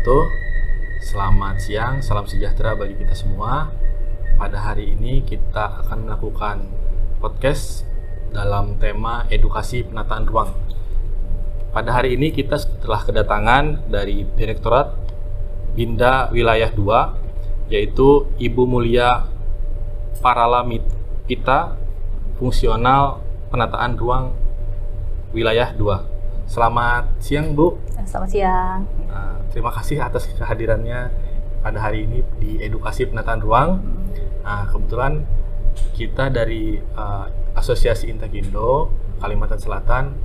wabarakatuh. Selamat siang, salam sejahtera bagi kita semua. Pada hari ini kita akan melakukan podcast dalam tema edukasi penataan ruang. Pada hari ini kita telah kedatangan dari Direktorat Binda Wilayah 2, yaitu Ibu Mulia Paralamita, Fungsional Penataan Ruang Wilayah 2. Selamat siang, Bu. Selamat siang. Terima kasih atas kehadirannya pada hari ini di Edukasi Penataan Ruang. Kebetulan kita dari Asosiasi Intakindo Kalimantan Selatan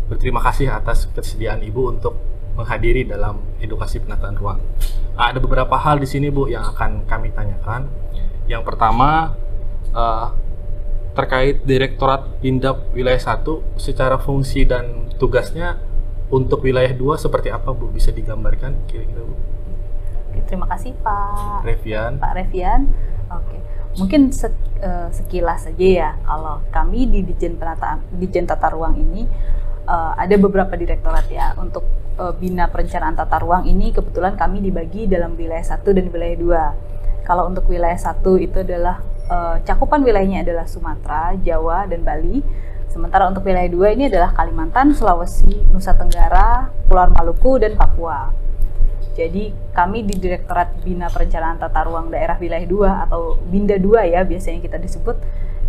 berterima kasih atas kesediaan Ibu untuk menghadiri dalam Edukasi Penataan Ruang. Ada beberapa hal di sini, Bu, yang akan kami tanyakan. Yang pertama, terkait Direktorat Binda Wilayah 1, secara fungsi dan tugasnya untuk Wilayah 2 seperti apa, Bu? Bisa digambarkan kira-kira, Bu? Terima kasih Pak Revian. Oke. Mungkin sekilas saja ya, kalau kami di Ditjen Tata Ruang ini ada beberapa direktorat ya. Untuk Bina Perencanaan Tata Ruang ini kebetulan kami dibagi dalam Wilayah 1 dan Wilayah 2. Kalau untuk Wilayah 1 itu adalah cakupan wilayahnya adalah Sumatera, Jawa, dan Bali. Sementara untuk Wilayah 2 ini adalah Kalimantan, Sulawesi, Nusa Tenggara, Pulau Maluku, dan Papua. Jadi kami di Direktorat Bina Perencanaan Tata Ruang Daerah Wilayah 2 atau Binda 2 ya biasanya kita disebut,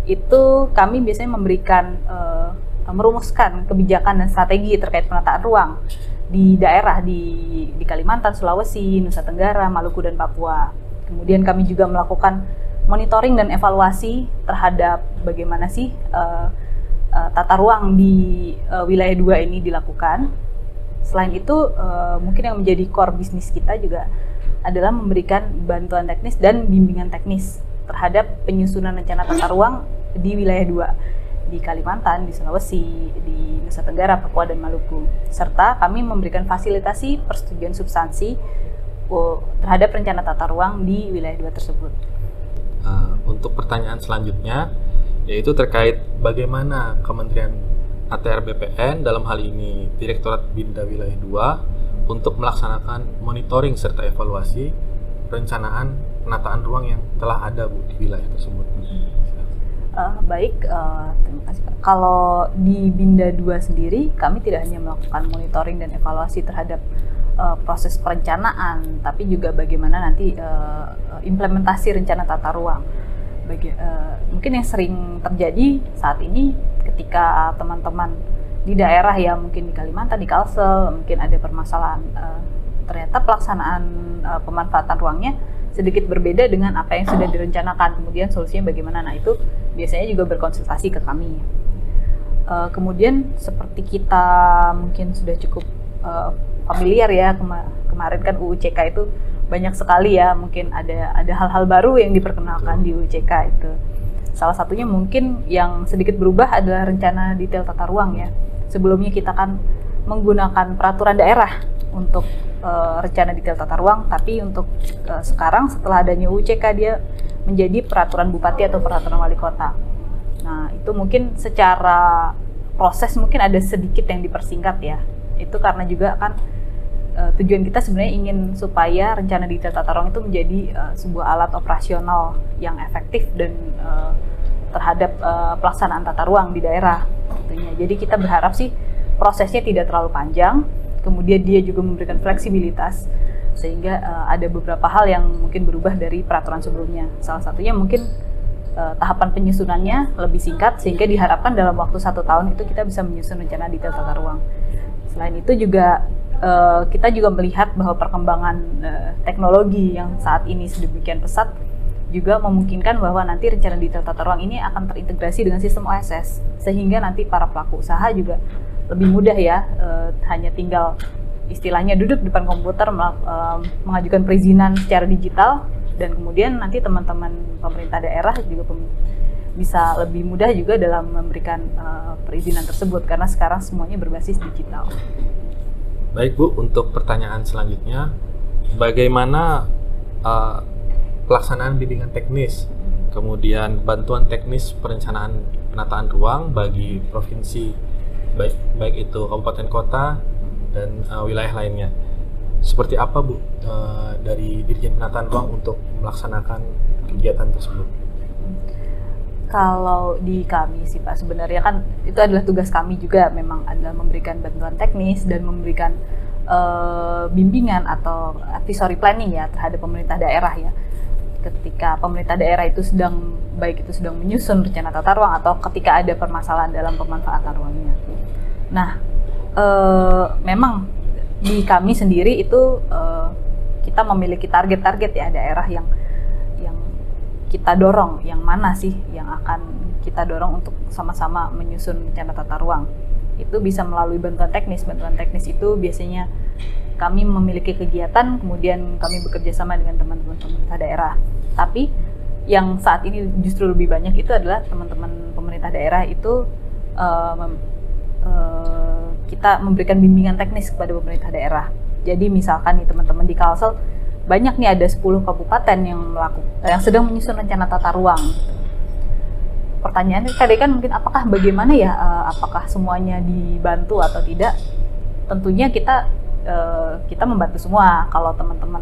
itu kami biasanya memberikan merumuskan kebijakan dan strategi terkait penataan ruang di daerah di Kalimantan, Sulawesi, Nusa Tenggara, Maluku, dan Papua. Kemudian kami juga melakukan monitoring dan evaluasi terhadap bagaimana sih tata ruang di Wilayah 2 ini dilakukan. Selain itu, mungkin yang menjadi core bisnis kita juga adalah memberikan bantuan teknis dan bimbingan teknis terhadap penyusunan rencana tata ruang di Wilayah 2, di Kalimantan, di Sulawesi, di Nusa Tenggara, Papua, dan Maluku. Serta kami memberikan fasilitasi persetujuan substansi terhadap rencana tata ruang di Wilayah 2 tersebut. Untuk pertanyaan selanjutnya, yaitu terkait bagaimana Kementerian ATR BPN, dalam hal ini Direktorat Binda Wilayah 2, untuk melaksanakan monitoring serta evaluasi perencanaan penataan ruang yang telah ada, Bu, di wilayah tersebut. Terima kasih Pak. Kalau di Binda 2 sendiri, kami tidak hanya melakukan monitoring dan evaluasi terhadap proses perencanaan, tapi juga bagaimana nanti implementasi rencana tata ruang. Mungkin yang sering terjadi saat ini ketika teman-teman di daerah ya, mungkin di Kalimantan, di Kalsel, mungkin ada permasalahan ternyata pelaksanaan pemanfaatan ruangnya sedikit berbeda dengan apa yang sudah direncanakan. Kemudian solusinya bagaimana? Nah, itu biasanya juga berkonsultasi ke kami. Kemudian seperti kita mungkin sudah cukup familiar ya, kemarin kan UU-CK itu banyak sekali ya, mungkin ada hal-hal baru yang diperkenalkan di UU-CK itu. Salah satunya mungkin yang sedikit berubah adalah rencana detail tata ruang ya. Sebelumnya kita kan menggunakan peraturan daerah untuk rencana detail tata ruang, tapi untuk sekarang setelah adanya UU-CK dia menjadi peraturan bupati atau peraturan wali kota. Nah, itu mungkin secara proses mungkin ada sedikit yang dipersingkat ya. Itu karena juga kan tujuan kita sebenarnya ingin supaya rencana detail tata ruang itu menjadi sebuah alat operasional yang efektif dan terhadap pelaksanaan tata ruang di daerah. Tentunya. Jadi kita berharap sih prosesnya tidak terlalu panjang, kemudian dia juga memberikan fleksibilitas sehingga ada beberapa hal yang mungkin berubah dari peraturan sebelumnya. Salah satunya mungkin tahapan penyusunannya lebih singkat sehingga diharapkan dalam waktu 1 tahun itu kita bisa menyusun rencana detail tata ruang. Selain itu juga kita juga melihat bahwa perkembangan teknologi yang saat ini sedemikian pesat juga memungkinkan bahwa nanti rencana detail tata ruang ini akan terintegrasi dengan sistem OSS sehingga nanti para pelaku usaha juga lebih mudah ya, hanya tinggal istilahnya duduk depan komputer mengajukan perizinan secara digital, dan kemudian nanti teman-teman pemerintah daerah juga bisa lebih mudah juga dalam memberikan perizinan tersebut karena sekarang semuanya berbasis digital. Baik, Bu, untuk pertanyaan selanjutnya, bagaimana pelaksanaan bimbingan teknis, kemudian bantuan teknis perencanaan penataan ruang bagi provinsi, baik itu kabupaten kota dan wilayah lainnya. seperti apa Bu dari Dirjen Penataan Ruang untuk melaksanakan kegiatan tersebut? Kalau di kami sih Pak, sebenarnya kan itu adalah tugas kami juga, memang adalah memberikan bantuan teknis dan memberikan bimbingan atau advisory planning ya terhadap pemerintah daerah ya. Ketika pemerintah daerah itu sedang, baik itu sedang menyusun rencana tata ruang atau ketika ada permasalahan dalam pemanfaatan ruangnya. Nah, memang di kami sendiri itu kita memiliki target-target ya daerah yang kita dorong, yang mana sih yang akan kita dorong untuk sama-sama menyusun rencana tata ruang. Itu bisa melalui bantuan teknis. Bantuan teknis itu biasanya kami memiliki kegiatan, kemudian kami bekerja sama dengan teman-teman pemerintah daerah. Tapi yang saat ini justru lebih banyak itu adalah teman-teman pemerintah daerah itu kita memberikan bimbingan teknis kepada pemerintah daerah. Jadi misalkan nih teman-teman di Kalsel, banyak nih ada 10 kabupaten yang sedang menyusun rencana tata ruang. Pertanyaannya tadi kan mungkin apakah bagaimana ya, apakah semuanya dibantu atau tidak? Tentunya kita membantu semua. Kalau teman-teman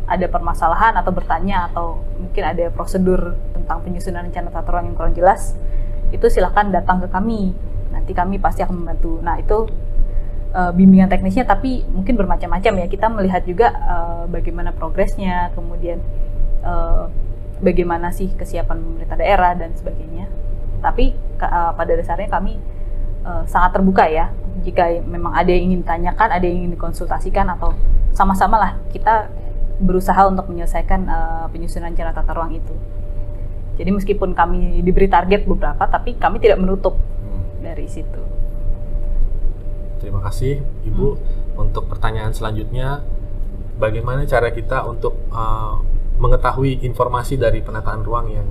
ada permasalahan atau bertanya atau mungkin ada prosedur tentang penyusunan rencana tata ruang yang kurang jelas, itu silakan datang ke kami. Nanti kami pasti akan membantu. Nah itu bimbingan teknisnya, tapi mungkin bermacam-macam ya. Kita melihat juga bagaimana progresnya, kemudian bagaimana sih kesiapan pemerintah daerah dan sebagainya. Tapi pada dasarnya kami sangat terbuka ya. Jika memang ada yang ingin ditanyakan, ada yang ingin dikonsultasikan, atau sama-sama lah kita berusaha untuk menyelesaikan penyusunan rencana tata ruang itu. Jadi meskipun kami diberi target beberapa, tapi kami tidak menutup dari situ. Terima kasih Ibu. Untuk pertanyaan selanjutnya, bagaimana cara kita untuk mengetahui informasi dari penataan ruang yang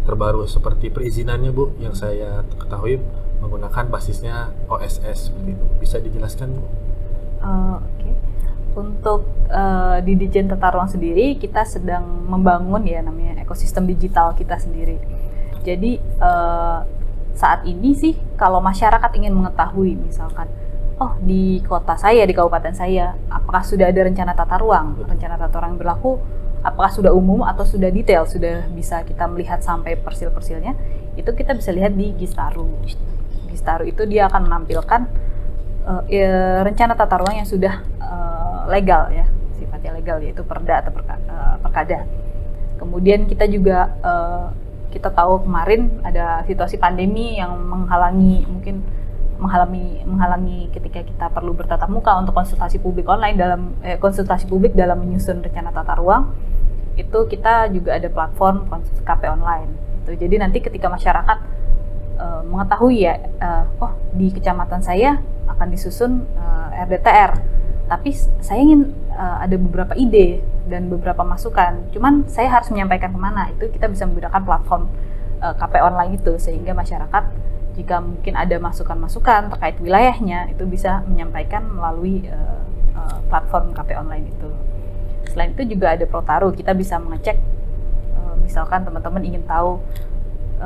terbaru seperti perizinannya Bu, yang saya ketahui menggunakan basisnya OSS seperti itu. Bisa dijelaskan Bu? Oke. Untuk di Dirjen Tata Ruang sendiri kita sedang membangun ya namanya ekosistem digital kita sendiri. Jadi saat ini sih kalau masyarakat ingin mengetahui misalkan, oh di kota saya, di kabupaten saya, apakah sudah ada rencana tata ruang? Rencana tata ruang yang berlaku, apakah sudah umum atau sudah detail, sudah bisa kita melihat sampai persil-persilnya, itu kita bisa lihat di Gistaru. Gistaru itu dia akan menampilkan rencana tata ruang yang sudah legal ya, sifatnya legal, yaitu perda atau perkada. Kemudian kita juga kita tahu kemarin ada situasi pandemi yang menghalangi ketika kita perlu bertatap muka untuk konsultasi publik online konsultasi publik dalam menyusun rencana tata ruang. Itu kita juga ada platform KP online. Jadi nanti ketika masyarakat mengetahui ya, oh di kecamatan saya akan disusun RDTR, tapi saya ingin ada beberapa ide dan beberapa masukan, cuman saya harus menyampaikan kemana, itu kita bisa menggunakan platform KP online itu, sehingga masyarakat jika mungkin ada masukan-masukan terkait wilayahnya itu bisa menyampaikan melalui platform KP online itu. Selain itu juga ada Protaru, kita bisa mengecek misalkan teman-teman ingin tahu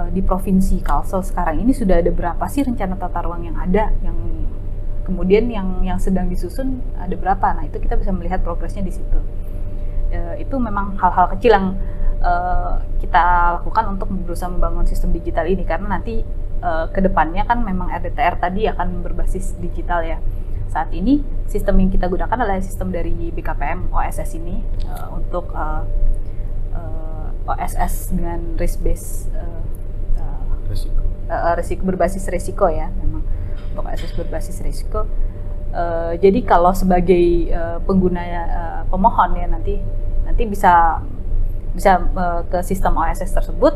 di Provinsi Kalsel sekarang ini sudah ada berapa sih rencana tata ruang yang ada, yang kemudian yang sedang disusun ada berapa. Nah itu kita bisa melihat progresnya di situ. Itu memang hal-hal kecil yang kita lakukan untuk berusaha membangun sistem digital ini, karena nanti kedepannya kan memang RDTR tadi akan berbasis digital ya. Saat ini sistem yang kita gunakan adalah sistem dari BKPM OSS ini untuk OSS dengan risk-based risiko berbasis risiko ya, memang untuk OSS berbasis risiko. Jadi kalau sebagai pengguna pemohon ya nanti bisa ke sistem OSS tersebut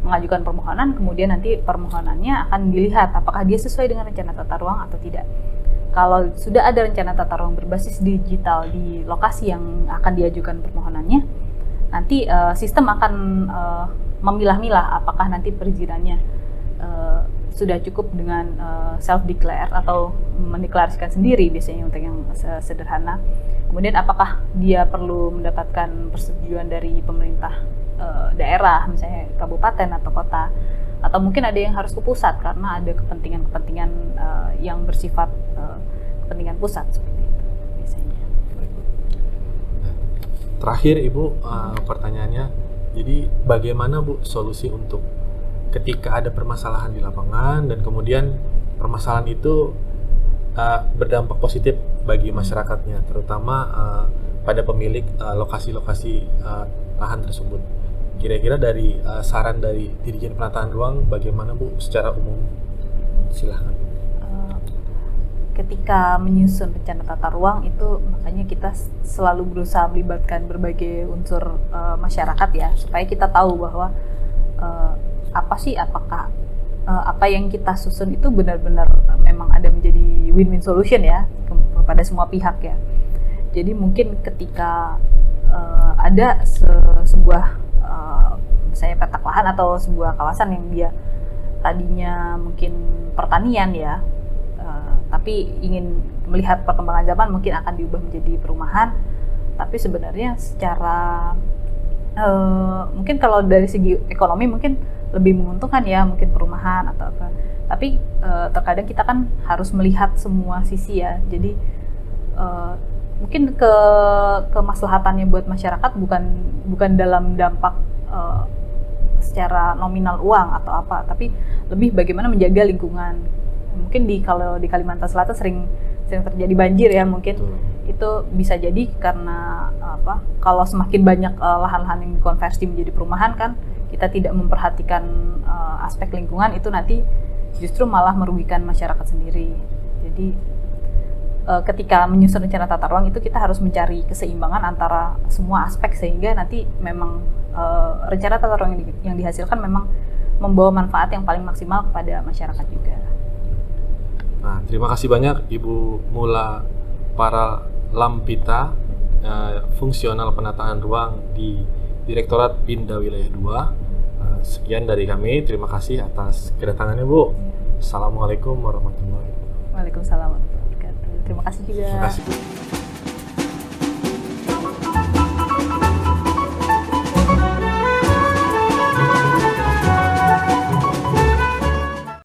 mengajukan permohonan, kemudian nanti permohonannya akan dilihat apakah dia sesuai dengan rencana tata ruang atau tidak. Kalau sudah ada rencana tata ruang berbasis digital di lokasi yang akan diajukan permohonannya, nanti sistem akan memilah-milah apakah nanti perizinannya sudah cukup dengan self-declare atau mendeklarasikan sendiri biasanya untuk yang sederhana. Kemudian apakah dia perlu mendapatkan persetujuan dari pemerintah daerah, misalnya kabupaten atau kota, atau mungkin ada yang harus ke pusat karena ada kepentingan-kepentingan yang bersifat kepentingan pusat seperti itu biasanya. terakhir Ibu, pertanyaannya, jadi bagaimana Bu solusi untuk ketika ada permasalahan di lapangan dan kemudian permasalahan itu berdampak positif bagi masyarakatnya, terutama pada pemilik lokasi-lokasi lahan tersebut. Kira-kira dari saran dari Dirjen Penataan Ruang bagaimana Bu secara umum? Silahkan. Ketika menyusun rencana tata ruang itu makanya kita selalu berusaha melibatkan berbagai unsur masyarakat ya, supaya kita tahu bahwa apakah apa yang kita susun itu benar-benar memang ada menjadi win-win solution ya kepada semua pihak ya. Jadi mungkin ketika ada sebuah misalnya petak lahan atau sebuah kawasan yang dia tadinya mungkin pertanian ya, tapi ingin melihat perkembangan zaman mungkin akan diubah menjadi perumahan, tapi sebenarnya secara mungkin kalau dari segi ekonomi mungkin lebih menguntungkan ya mungkin perumahan atau apa, tapi terkadang kita kan harus melihat semua sisi ya, jadi mungkin kemaslahatannya buat masyarakat bukan dalam dampak secara nominal uang atau apa, tapi lebih bagaimana menjaga lingkungan. Mungkin kalau di Kalimantan Selatan sering terjadi banjir ya, mungkin itu bisa jadi karena kalau semakin banyak lahan-lahan yang dikonversi menjadi perumahan kan, kita tidak memperhatikan aspek lingkungan, itu nanti justru malah merugikan masyarakat sendiri. Jadi ketika menyusun rencana tata ruang itu kita harus mencari keseimbangan antara semua aspek, sehingga nanti memang rencana tata ruang yang dihasilkan memang membawa manfaat yang paling maksimal kepada masyarakat juga. Nah, terima kasih banyak Ibu Mula Paralampita, fungsional penataan ruang di Direktorat Binda Wilayah 2. Sekian dari kami, terima kasih atas kedatangannya Bu. Assalamualaikum warahmatullahi wabarakatuh. Waalaikumsalam warahmatullahi wabarakatuh. Terima kasih juga. Terima kasih.